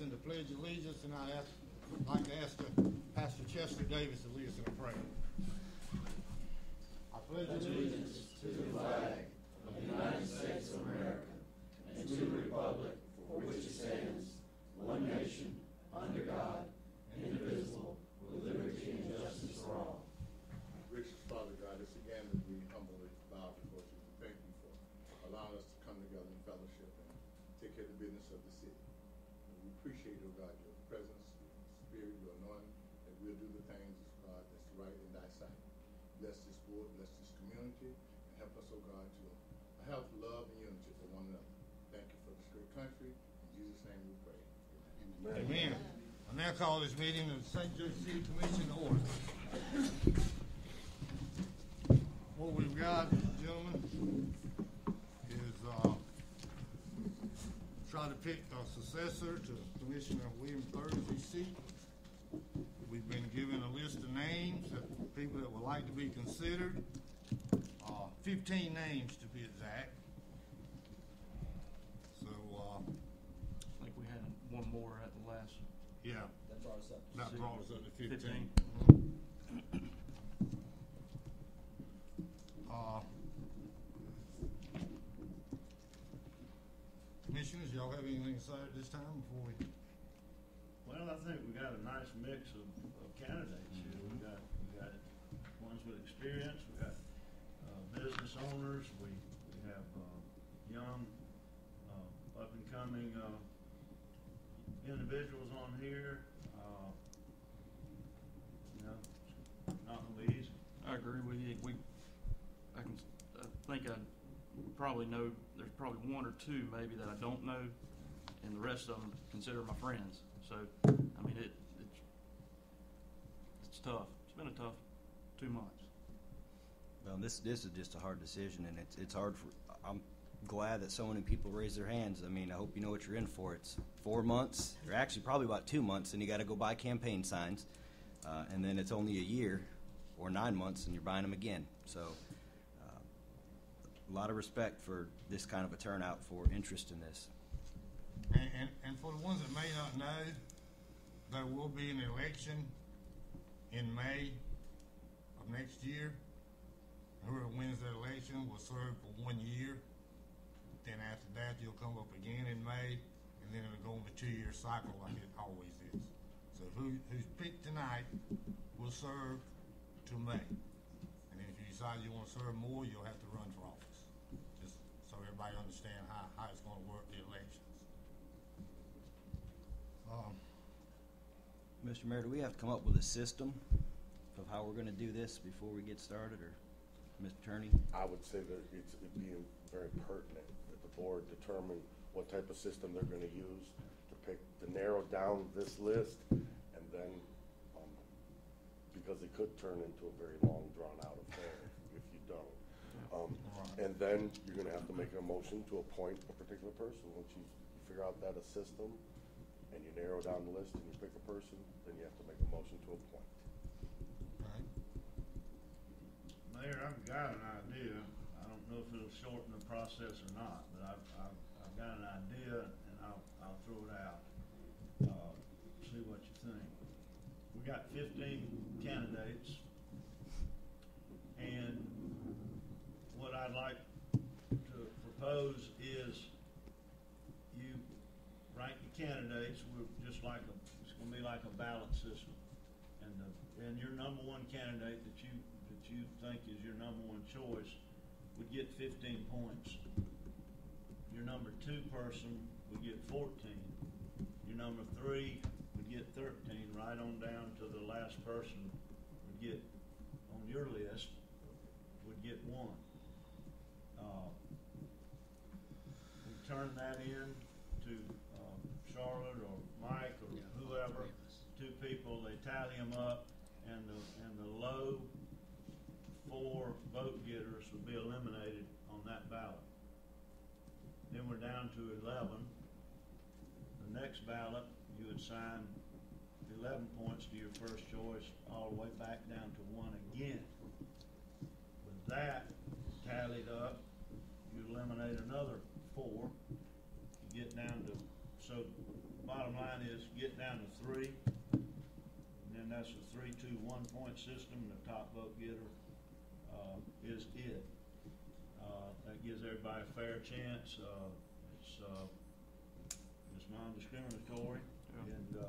in the Pledge of Allegiance, and I'd like to ask Pastor Chester Davis to lead us in a prayer. I pledge allegiance to the flag of the United States of America and to the republic for which it stands, one nation, under God, indivisible, with liberty and justice for all. Gracious Father God, it's again that we humbly bow before you and thank you for allowing us to come together in fellowship and take care of the business of the city. And we appreciate, oh God, your presence, your spirit, your anointing, that we'll do the things, God, that's right in thy sight. Bless this board, bless this community, and help us, oh God, to have love and unity for one another. Thank you for this great country. In Jesus' name we pray. Amen. I now call this meeting of the St. Joseph City Commission to order. What we've got, gentlemen, is try to pick a successor to Commissioner William Thursday's seat. We've been given a list of names of people that would like to be considered. 15 names to be exact. So, I think we had one more at the last. yeah. That brought us up. That brought us up to 15. Commissioners, y'all have anything to say at this time before we? Well, I think we got a nice mix of candidates here. We got ones with experience. We got business owners. We have young, up and coming individuals on here. Not gonna be easy. I agree with you. I think I probably know. There's probably one or two maybe that I don't know, and the rest of them consider my friends. So, I mean, it's tough. It's been a tough 2 months. Well, this is just a hard decision, and it's hard for. I'm glad that so many people raise their hands. I mean, I hope you know what you're in for. It's 4 months, or actually probably about 2 months, and you got to go buy campaign signs, and then it's only a year or 9 months, and you're buying them again. So, a lot of respect for this kind of a turnout for interest in this. And for the ones that may not know, there will be an election in May of next year. Whoever wins that election will serve for 1 year. Then after that, you'll come up again in May, and then it'll go on a 2-year cycle like it always is. So who's picked tonight will serve to May. And then if you decide you want to serve more, you'll have to run for office. Just so everybody understand how it's going to work the elections. Mr. Mayor, do we have to come up with a system of how we're going to do this before we get started, or Mr. Attorney? I would say that it'd be very pertinent that the board determine what type of system they're going to use to narrow down this list, and then because it could turn into a very long, drawn-out affair if you don't. And then you're going to have to make a motion to appoint a particular person. Once you figure out that a system, and you narrow down the list and you pick a person, then you have to make a motion to appoint. Right. Mayor, I've got an idea. I don't know if it'll shorten the process or not, but I've got an idea, and I'll throw it out. See what you think. We got 15 candidates, and what I'd like to propose is you rank the candidates. We're just like it's going to be like a ballot system, and your number one candidate that you think is your number one choice would get 15 points. Your number 2 person would get 14. Your number 3 would get 13. Right on down to the last person would get on your list would get 1. We turn that in to Charlotte or Mike or whoever, 2 people, they tally them up, and the low 4 vote getters would be eliminated on that ballot. Then we're down to 11. The next ballot, you would assign 11 points to your first choice, all the way back down to 1 again. With that tallied up, you eliminate another 4. You get down to, so bottom line is get down to 3, and then that's a 3-2-1 point system, and the top vote getter, is it. That gives everybody a fair chance, it's non-discriminatory, Yeah.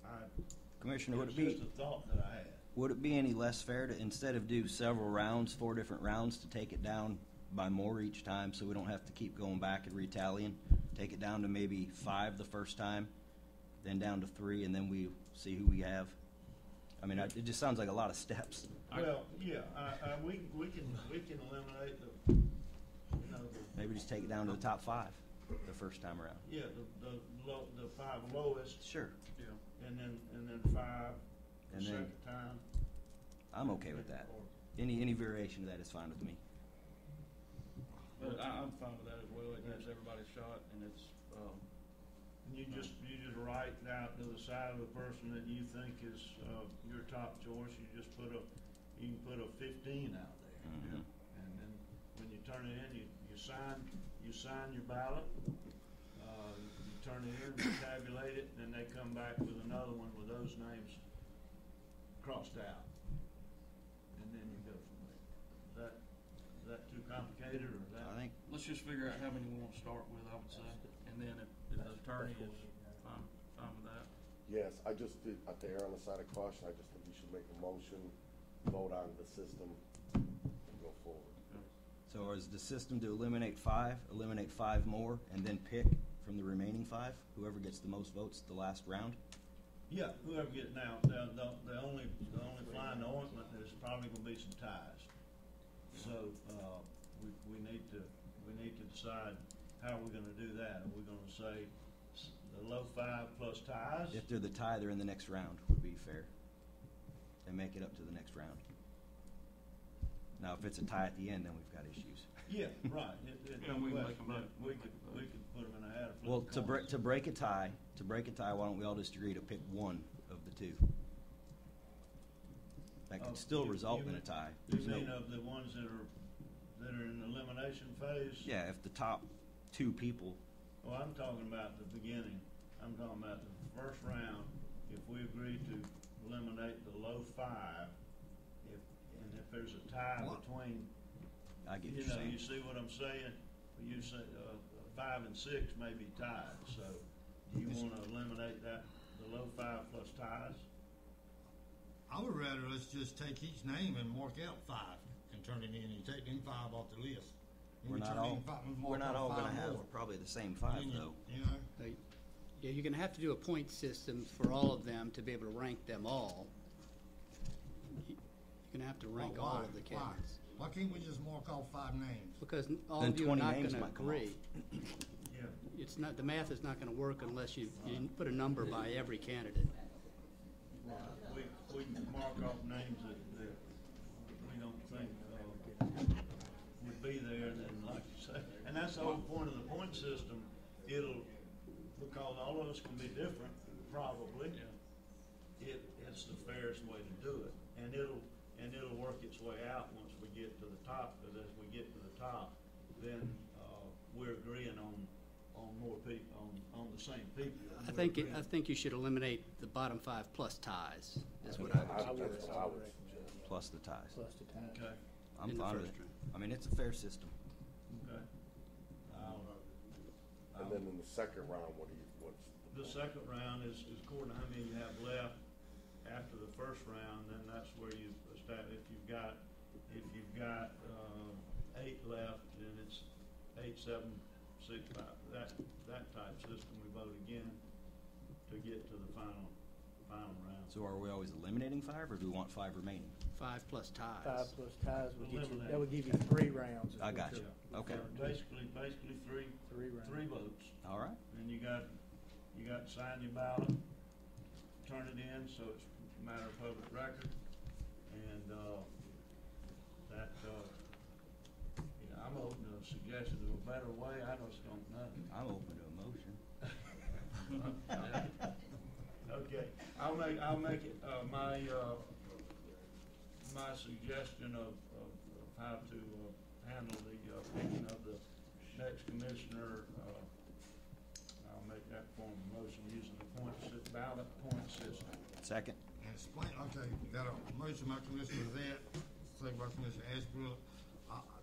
and, Commissioner, would it's it be, just a thought that I had. would it be any less fair to, instead of do several rounds, 4 different rounds, to take it down by more each time so we don't have to keep going back and retallying? Take it down to maybe 5 the first time, then down to 3, and then we see who we have? I mean, it just sounds like a lot of steps. Well, yeah, we can eliminate the, Maybe just take it down to the top 5 the first time around. yeah, the 5 lowest, Sure. Yeah. and then 5 the And then- second time. I'm okay with that. Any variation of that is fine with me. But I'm fine with that as well. It gives everybody a shot, and it's, And you just write out to the side of the person that you think is, your top choice, you can put a 15 out there. Mhm. And then when you turn it in, you sign your ballot, you turn it in, you tabulate it, then they come back with another one with those names crossed out. And then you go from there. Is that too complicated, or is that? I think let's just figure out how many we want to start with, I would say. And then if the attorney is fine with that. Yes, I just did, at the err on the side of caution, I just think you should make a motion, vote on the system, and go forward. so. Is the system to eliminate 5 more, and then pick from the remaining 5? Whoever gets the most votes the last round? Yeah, whoever gets now, the only fly in the ointment is probably gonna be some ties. So, we need to decide how we're gonna do that. Are we gonna say the low 5 plus ties? If they're the tie, they're in the next round, would be fair. And make it up to the next round. Now, if it's a tie at the end, then we've got issues. Yeah, right. Yeah, we can make them up. We could put them in a hat. Well, to break a tie, why don't we all just agree to pick one of the 2? That could still result in a tie. You There's no- mean of the ones that are in the elimination phase? Yeah, if the top 2 people, Well, I'm talking about the beginning. I'm talking about the first round. If we agree to eliminate the low 5, if there's a tie What? between, I get you what you're know, you saying. see what I'm saying? You say 5 and 6 may be tied. So, do you want to eliminate the low 5 plus ties? I would rather us just take each name and mark out 5 and turn it in, and take them 5 off the list. And We're we not turn all, in 5 and mark we're not out all 5 gonna have more. probably the same 5 Then though. You know, Yeah, you're gonna have to do a point system for all of them to be able to rank them all. You're gonna have to rank why? all of the Why? candidates. Why can't we just mark off 5 names? Because all Then of you are 20 not names gonna might come agree. Yeah. It's not, the math is not gonna work unless you put a number by every candidate. We can mark off names that we don't think would be there, then like you say, and that's the whole point of the point system. Because all of us can be different, probably. It's the fairest way to do it, and it'll work its way out once we get to the top. Because as we get to the top, then we're agreeing on more people, on the same people. I We're think, agreeing. I think you should eliminate the bottom 5 plus ties, is what I would That's suggest. what I would suggest. Plus the ties. Okay. I'm in the fine with first it. round. I mean, it's a fair system. Okay. And then in the second round, what's The second round is according to how many you have left after the first round, then that's where you establish, if you've got 8 left, then it's 8, 7, 6, 5, that type system, we vote again to get to the final round. So are we always eliminating 5, or do we want 5 remaining? 5 plus ties. 5 plus ties would get you, Eliminate. that would give you 3 rounds. is I what got you're- you. Okay. Basically three 3 rounds. votes. All right. And you got to sign your ballot, turn it in, so it's a matter of public record, and, I'm open to a suggestion of a better way, I just don't know. I'm open to a motion. Okay, I'll make it, my suggestion of how to, handle the, picking of the next commissioner, I'll make that form of motion using the ballot point system. Second. And explain, okay, got a motion by Commissioner Zet, second by Commissioner Ashbrook.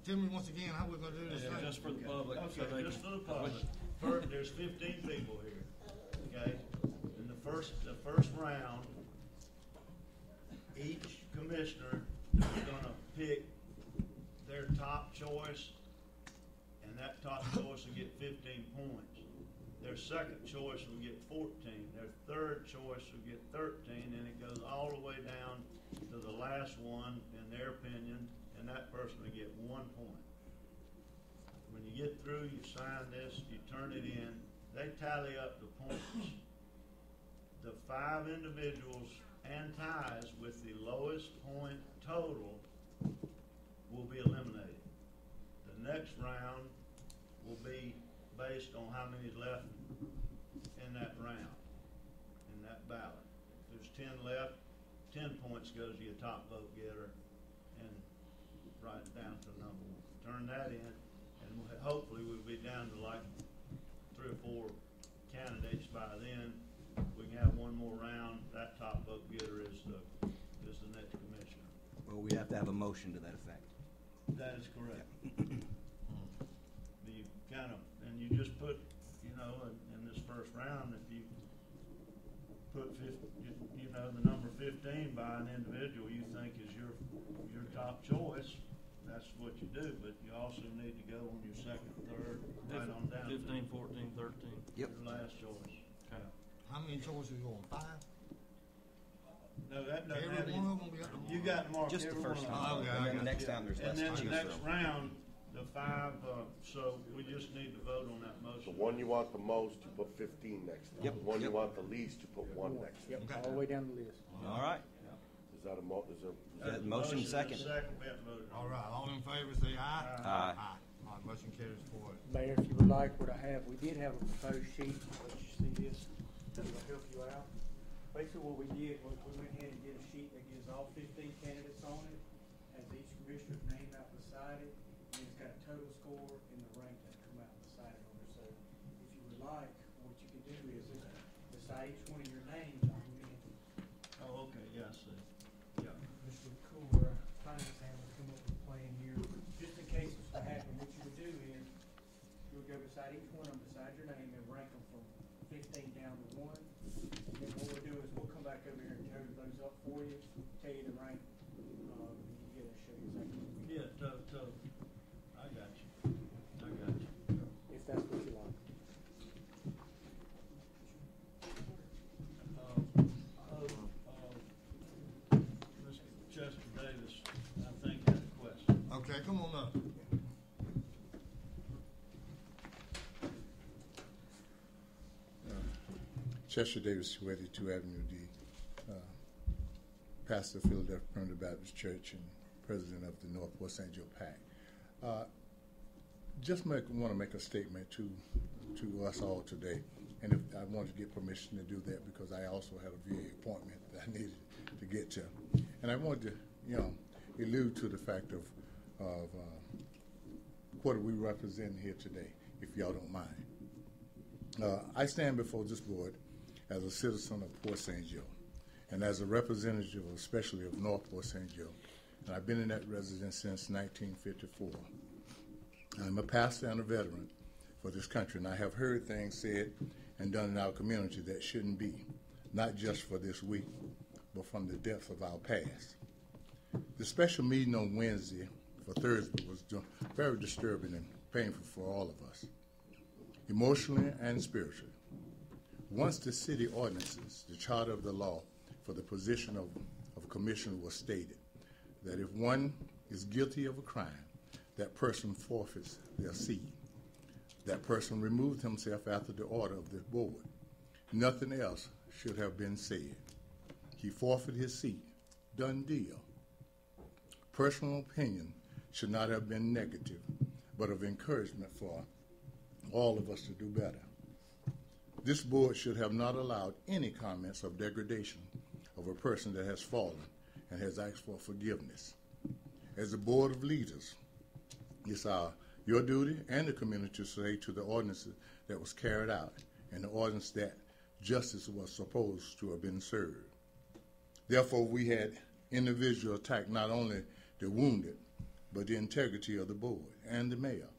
Tell me once again how we're gonna do this thing. Just for the public. so Okay, they just can- for the public. First, there's 15 people here, okay? In the first round, each commissioner is gonna pick their top choice, and that top choice will get 15 points. Their second choice will get 14. Their third choice will get 13, and it goes all the way down to the last one, in their opinion, and that person will get 1 point. When you get through, you sign this, you turn it in, they tally up the points. The 5 individuals and ties with the lowest point total will be eliminated. The next round will be based on how many's left in that round, in that ballot. If there's 10 left, 10 points goes to your top vote getter, and write it down to the number one. Turn that in, and hopefully we'll be down to like 3 or 4 candidates by then. We can have one more round. That top vote getter is the next commissioner. Well, we have to have a motion to that effect. That is correct. You kind of, and you just put, you know, in this first round, if you put the number 15 by an individual you think is your top choice, that's what you do. But you also need to go on your second, third, right on down 15, to 14, 13. Yep. your last choice. Okay. How many choices you want, 5? No, that doesn't have Every any. one of them we got to You got to mark Just the every first one time. of them. Oh, okay, And I then the got next you. time there's And less then to the choose next from. round, the 5, so we just need to vote on that The motion. one you want the most, you put 15 next to it. Yep. The one you Yep. want the least, you put 1 next to it. Yep, all the way down the list. All right. Is that a is there? Got a motion second. Second, we haven't voted on All it. right, all in favor, say aye. Aye. All right, motion carries forward. Mayor, if you would like what I have, we did have a proposed sheet, let you see this, that will help you out. Basically what we did was we went ahead and did a sheet that gives all 15 candidates on it, has each commissioner's name out beside it, and it's got a total score and the rank that come out beside it on there. So if you would like, what you can do is beside each one of your names, I'm going to Oh, okay, yeah, I see. Yeah. Mr. Cooler, finance analyst, come up with a plan here, just in case it's to happen, what you would do is, you'll go beside each one of them, beside your name, and rank them from 15 down to 1. And then what we'll do is, we'll come back over here and total those up for you, tell you the rank, and you get to show you exactly what we did, Yeah, I got you. I got you. if that's what you like. Mr. Chester Davis, I think, had a question. Okay, come on up. Chester Davis, 282 Avenue D, pastor of Philadelphia Primitive Baptist Church and president of the Northwest St. Joe PAC. Just want to make a statement to us all today, and if I wanted to get permission to do that because I also had a VA appointment that I needed to get to, and I wanted to, allude to the fact of what we represent here today, if y'all don't mind. I stand before this board as a citizen of Port St. Joe and as a representative especially of North Port St. Joe. And I've been in that residence since 1954. I'm a pastor and a veteran for this country, and I have heard things said and done in our community that shouldn't be, not just for this week, but from the depths of our past. The special meeting on Wednesday for Thursday was very disturbing and painful for all of us, emotionally and spiritually. Once the city ordinances, the charter of the law for the position of a commissioner was stated, that if one is guilty of a crime, that person forfeits their seat. That person removed himself after the order of the board. Nothing else should have been said. He forfeited his seat. Done deal. Personal opinion should not have been negative, but of encouragement for all of us to do better. This board should have not allowed any comments of degradation of a person that has fallen and has asked for forgiveness. As a board of leaders, it's your duty and the community to say to the ordinances that was carried out and the ordinance that justice was supposed to have been served. Therefore, we had individual attack not only the wounded, but the integrity of the board and the mayor.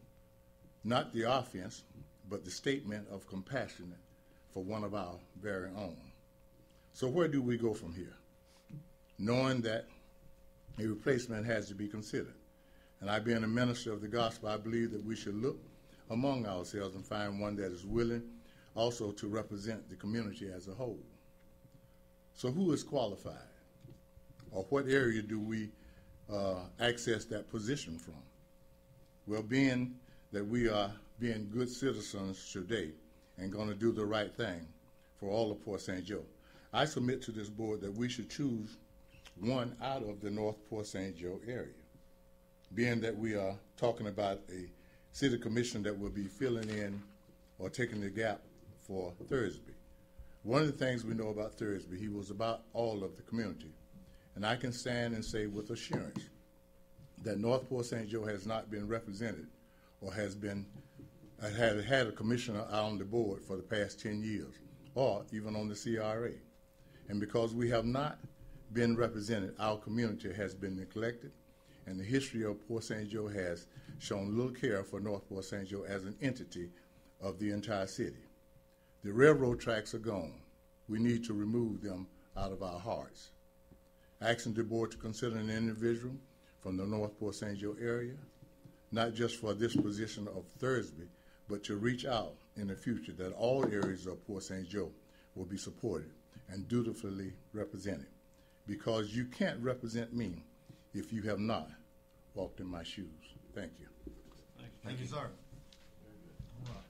Not the offense, but the statement of compassion for one of our very own. So where do we go from here? Knowing that a replacement has to be considered. And I, being a minister of the gospel, I believe that we should look among ourselves and find one that is willing also to represent the community as a whole. So who is qualified? Or what area do we access that position from? Well, being that we are being good citizens today and going to do the right thing for all of Port St. Joe, I submit to this board that we should choose one out of the North Port St. Joe area, being that we are talking about a city commission that will be filling in or taking the gap for Thursby. One of the things we know about Thursby, he was about all of the community. And I can stand and say with assurance that North Port St. Joe has not been represented or has been had a commissioner out on the board for the past 10 years, or even on the CRA. And because we have not been represented, our community has been neglected, and the history of Port St. Joe has shown little care for North Port St. Joe as an entity of the entire city. The railroad tracks are gone. We need to remove them out of our hearts. Asking the board to consider an individual from the North Port St. Joe area, not just for this position of Thursby, but to reach out in the future that all areas of Port St. Joe will be supported and dutifully represented. Because you can't represent me if you have not walked in my shoes. Thank you. Thank you, sir. All right.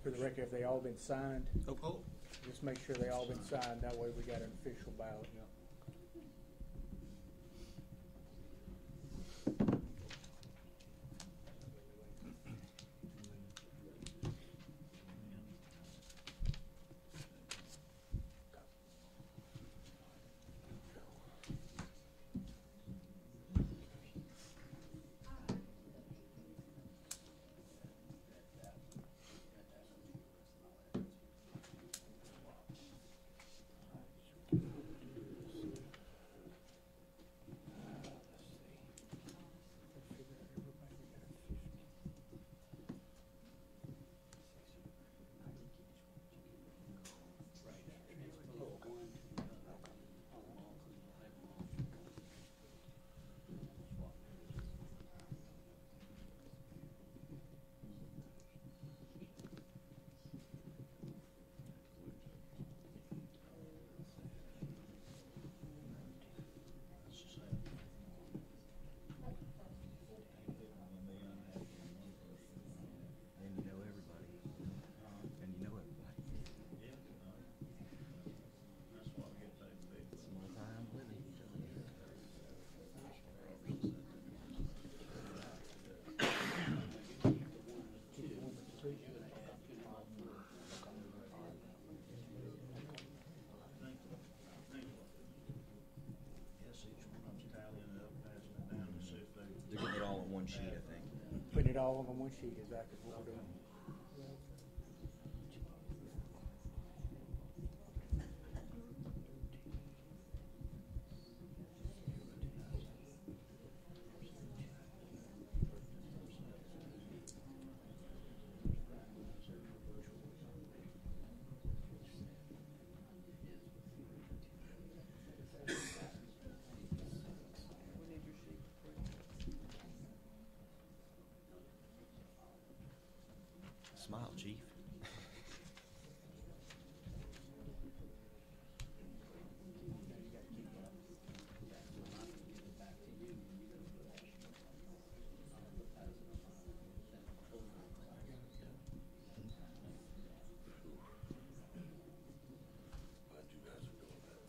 For the record, have they all been signed? Oh, Just make sure they all been signed, that way we got an official ballot. get all of them one sheet, exactly what we're doing. Smile, chief. Glad you guys are doing that.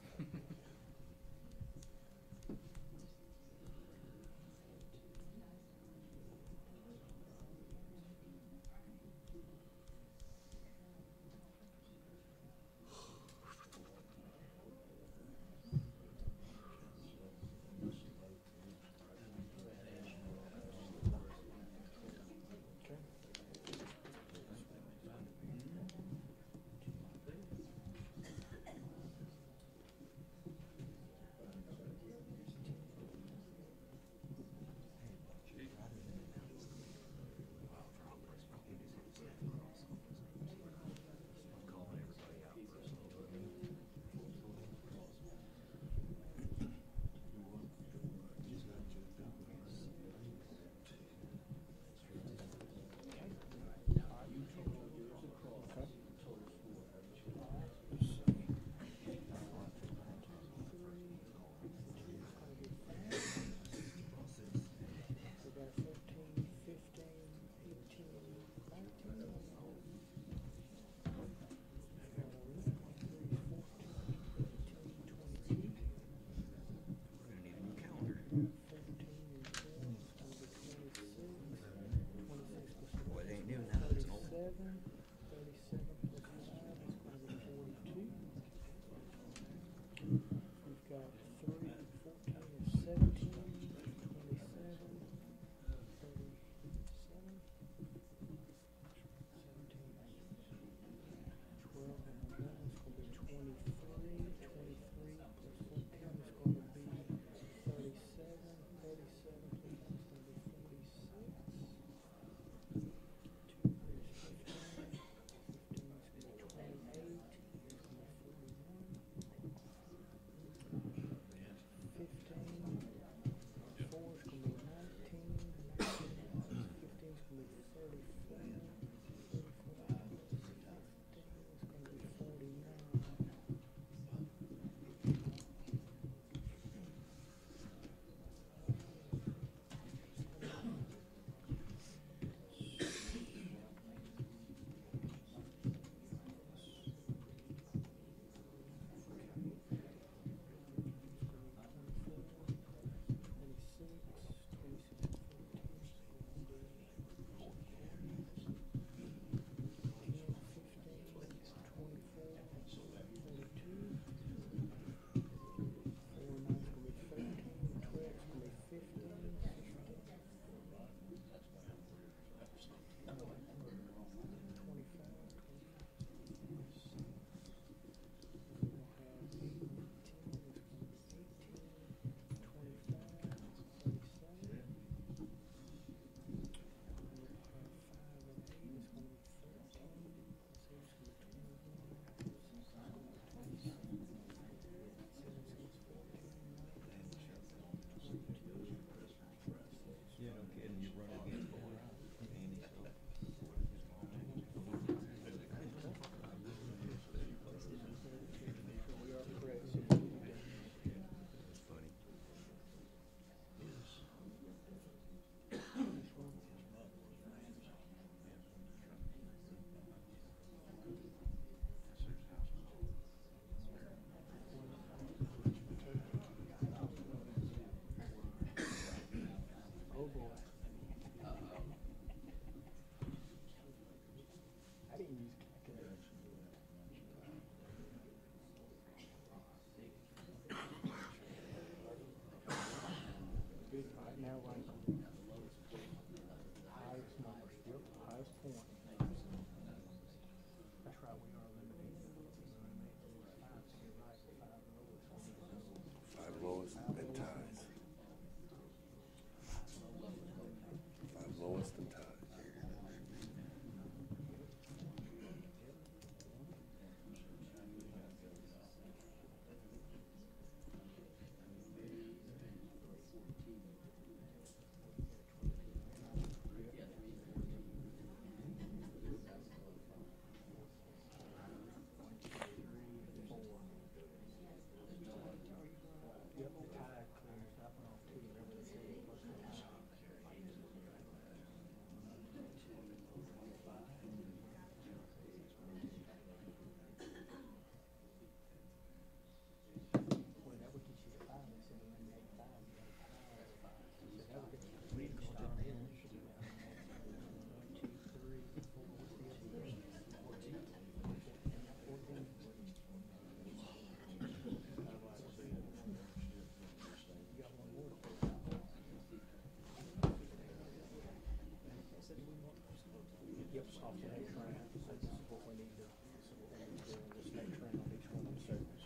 Yep, off the next round. So this is what we need to, do in this next round on each one of them circles.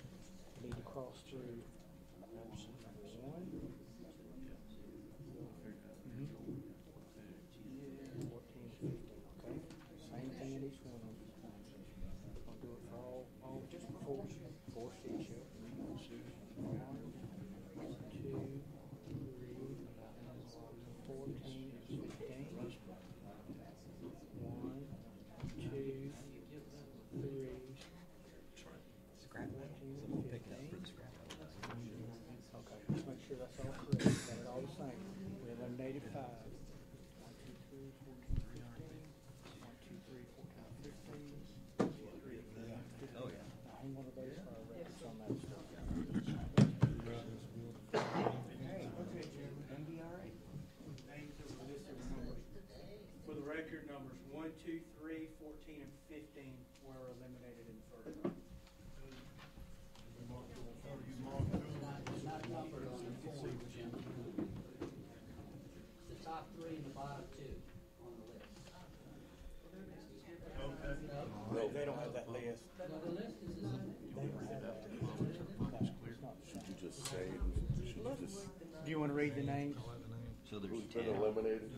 We need to cross through option number one. 14, 15, okay? Same thing in each one of them. I'll do it for all just four sheets here. 1, 2, 3, 14, 15. 1, 2, 3, Scrap. 14, Someone pick it up 15. for the scrap. Okay, just make sure that's all correct. Got it all the same. We eliminated 5. 1, 2, 3, 14, 15. 1, 2, 3, 14, 15. 3, 15. Oh, yeah. Now, hang one of those for our records on that stuff. Okay, Chairman. That'll be all right. Names that were listed were numbers. For the record, numbers 1, 2, 3, 14, and 15 were eliminated in the first round. Not numbered on the form, Jim. The top 3 and the bottom 2 on the list. No, They don't have that list. No, the list is the same. should you just say, should you just, Do you want to read the names So there's who's been 10. eliminated?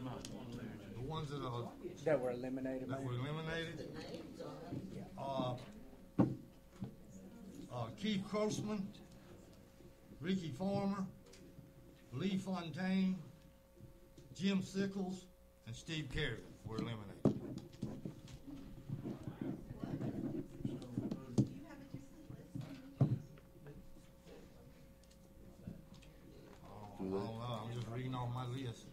The ones that are, that were eliminated? that were eliminated, Keith Grossman, Ricky Farmer, Lee Fontaine, Jim Sickles, and Steve Kerrigan were eliminated. I don't know, I'm just reading off my list.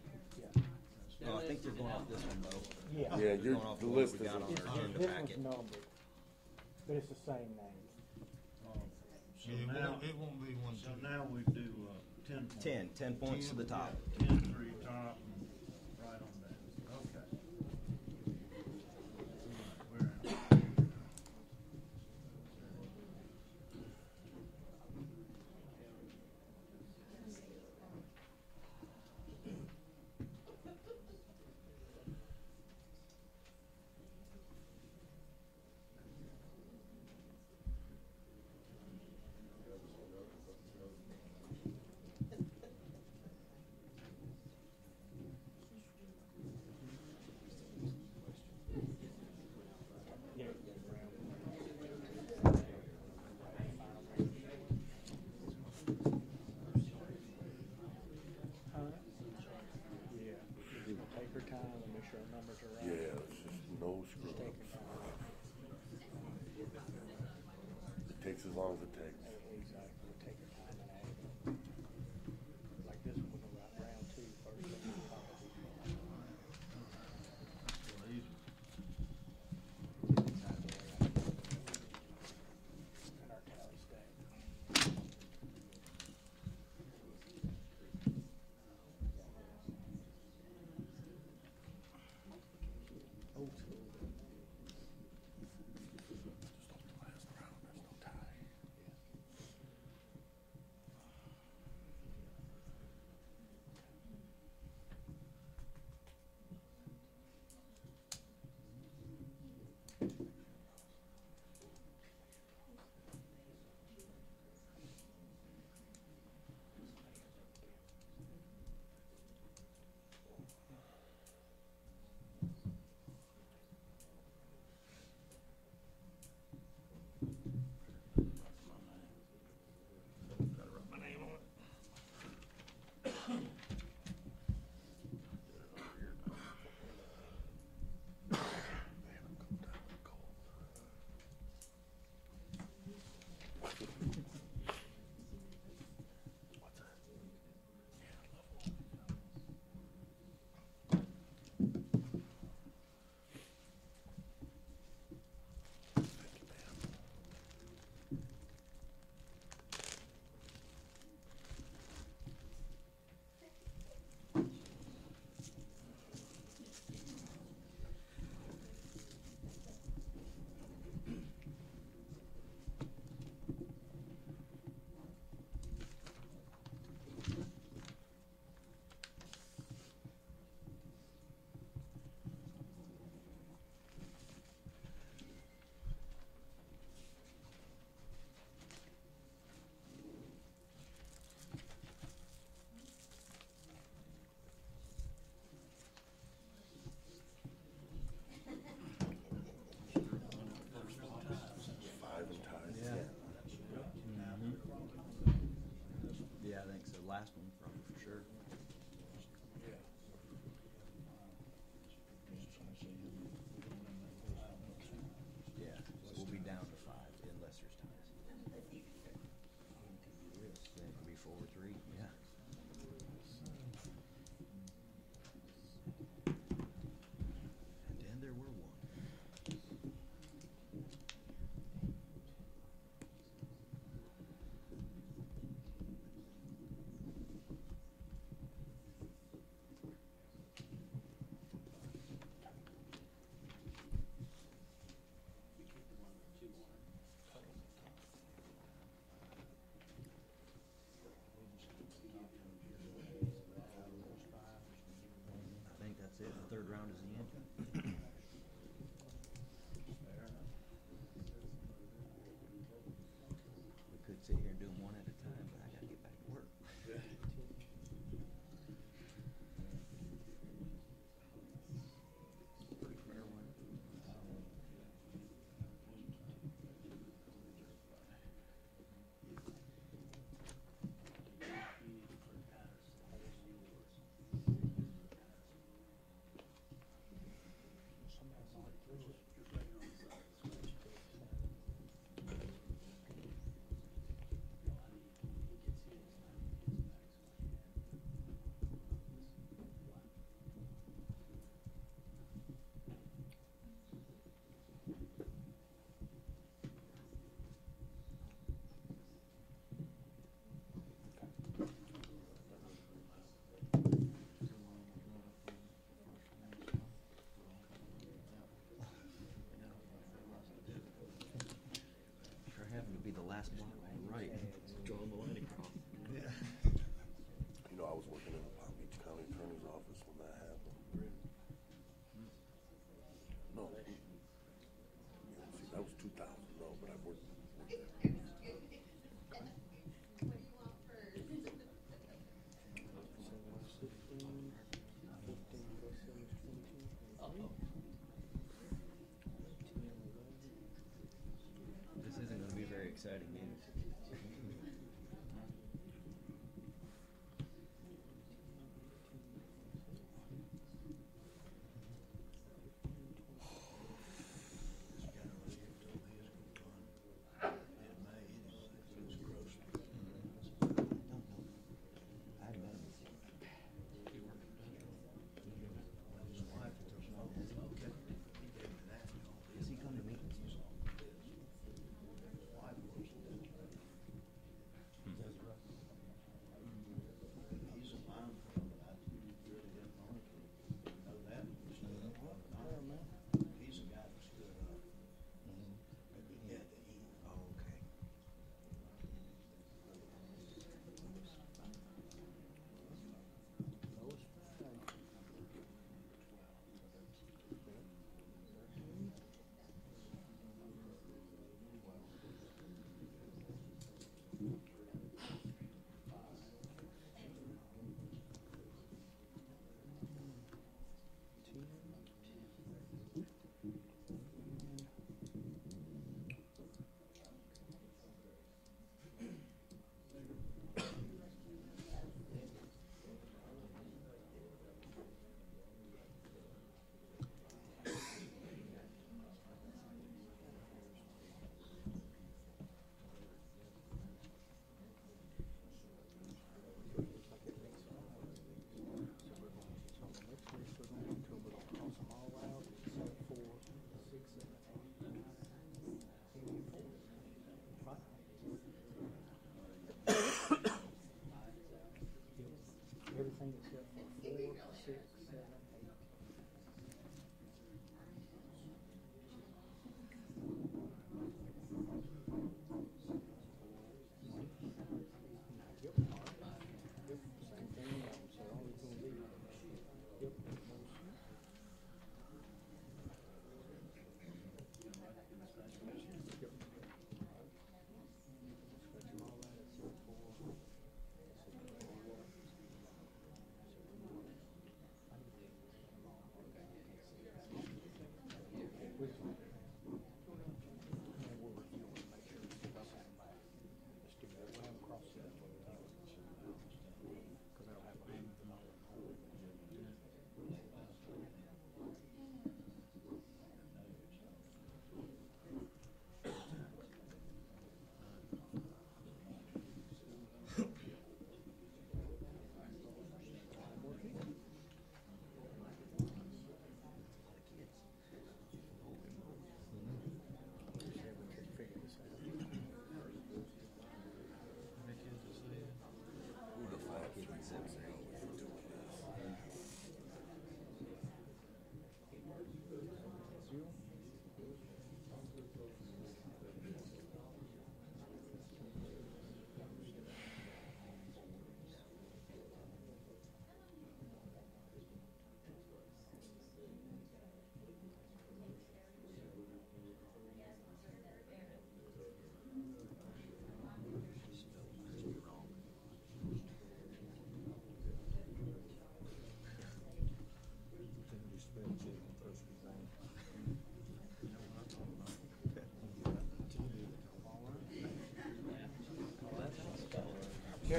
No, I think they're going off this one, though. Yeah. Yeah, They're going off the the list list we is, got on This our agenda one's packet. numbered, but it's the same name. So It now, won't, it won't be one, so two. now we do, 10 points. 10 points to the top. 10 for your top and right on that. Okay. We're out. Huh? Yeah. Take her time and make sure our numbers are right. yeah, it's just no screw Take ups. her time. It takes as long as it takes. Exactly. Take her time and add it. Like this one, we'll go right round 2 first. Then we'll top of each one. So easy. And our tally stack. Old school. Just off the last round, there's no tie. 3, yeah. And then there were 1. We keep the one with 2 on it. I think that's it. The 3rd round is the end. We could sit here and do them one at a time, but I gotta get back to work. Pretty fair one.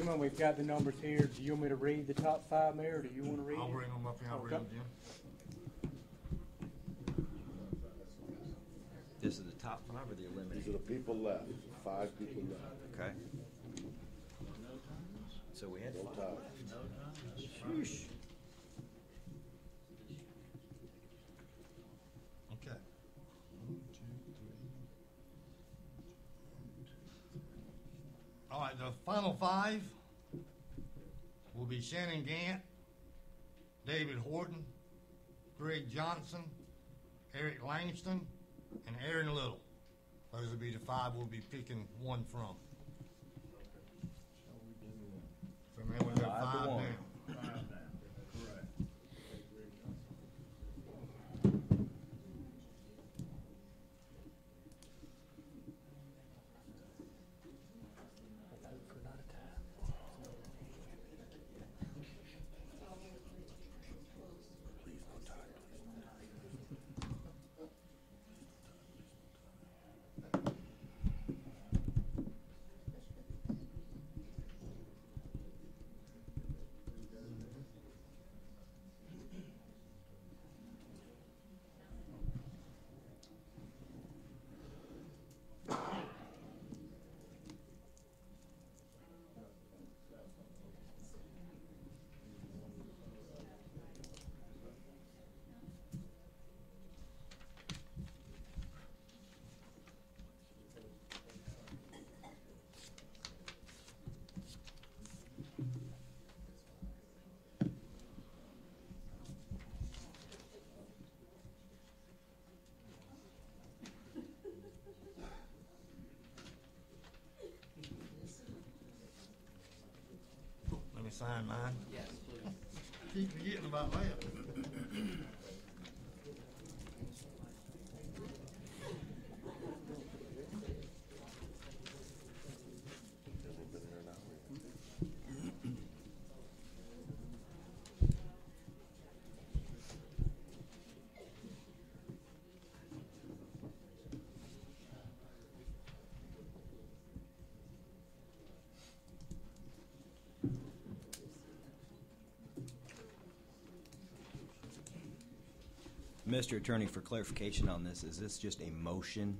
Gentlemen, we've got the numbers here. Do you want me to read the top 5, Mayor, or do you want to read I'll it? bring them up here, I'll read Okay. them, Jim. This is the top 5 or the These are eliminated? the people left, 5 people left, Okay. So we had no 5. ties. Sheesh. Okay. All right, the final 5 will be Shannon Gant, David Horton, Greg Johnson, Eric Langston, and Aaron Little. Those will be the 5 we'll be picking one from. So now we have 5 to 5 1. down. 5 now, correct. Please, no tie, please. Let me sign mine. Yes, please. Keep forgetting about that. Hasn't been here an hour yet. Mr. Attorney, for clarification on this, is this just a motion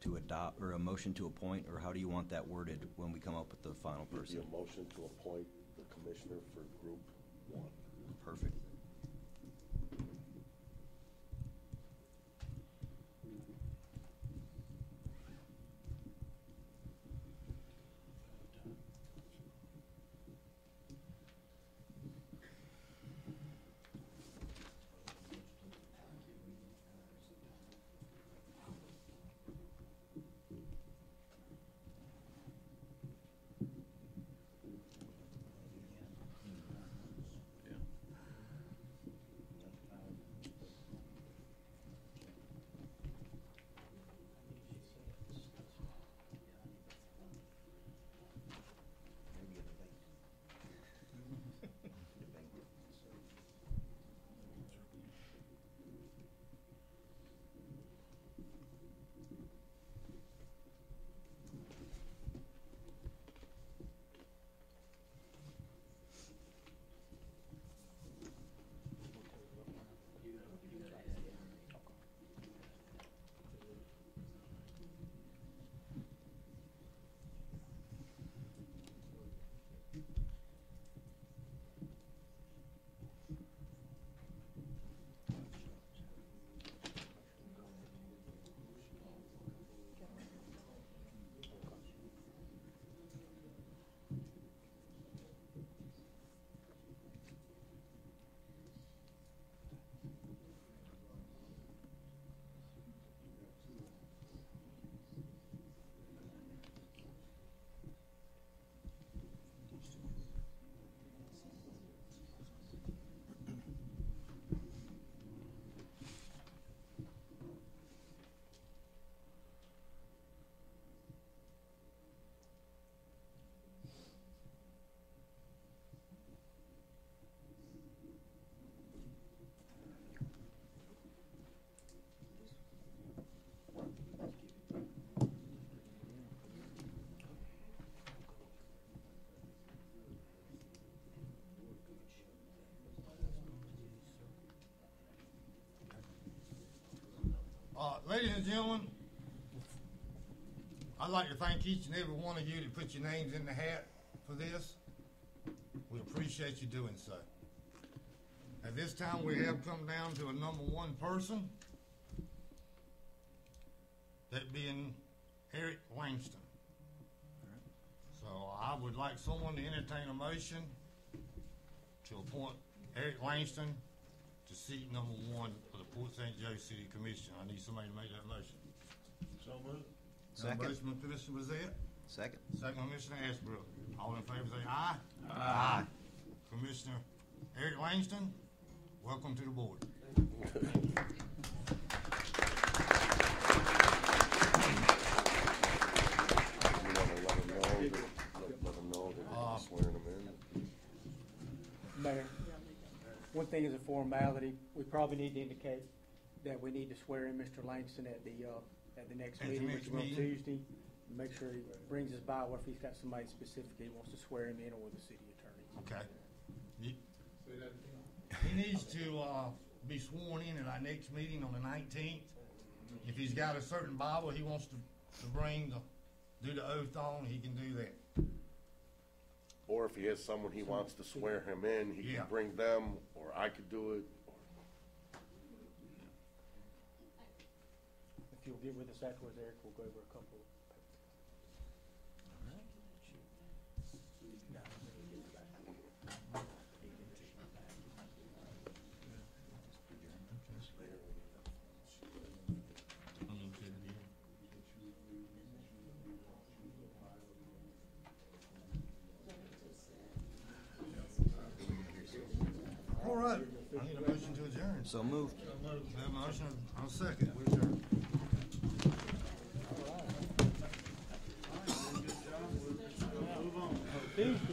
to adopt, or a motion to appoint, or how do you want that worded when we come up with the final Would be person? a motion to appoint the commissioner for Group 1. Perfect. Ladies and gentlemen, I'd like to thank each and every one of you that put your names in the hat for this. We appreciate you doing so. At this time, we have come down to a number one person, that being Eric Langston. So I would like someone to entertain a motion to appoint Eric Langston to seat number one for the Port St. Joe City Commission. I need somebody to make that motion. So moved. Got a Second. motion by Commissioner Brazette, Second. second by Commissioner Ashbrook. All in favor say aye. Aye. Commissioner Eric Langston, welcome to the board. You wanna let them know that you're swearing them in? Mayor, one thing is a formality. We probably need to indicate that we need to swear in Mr. Langston at the next At the meeting, next which is on meeting. Tuesday. Make sure he brings us by, what if he's got somebody specific he wants to swear him in, or the city attorney. Okay. He needs to be sworn in at our next meeting on the 19th. If he's got a certain Bible he wants to bring to do the oath on, he can do that. Or if he has someone he wants to swear him in, he Yeah. can bring them, or I could do it. If you'll get with us afterwards, Eric, we'll go over a couple. All right. I need a motion to adjourn. So moved. We have a motion, I'll second. We adjourn. Good job. We'll move on. Tuesday,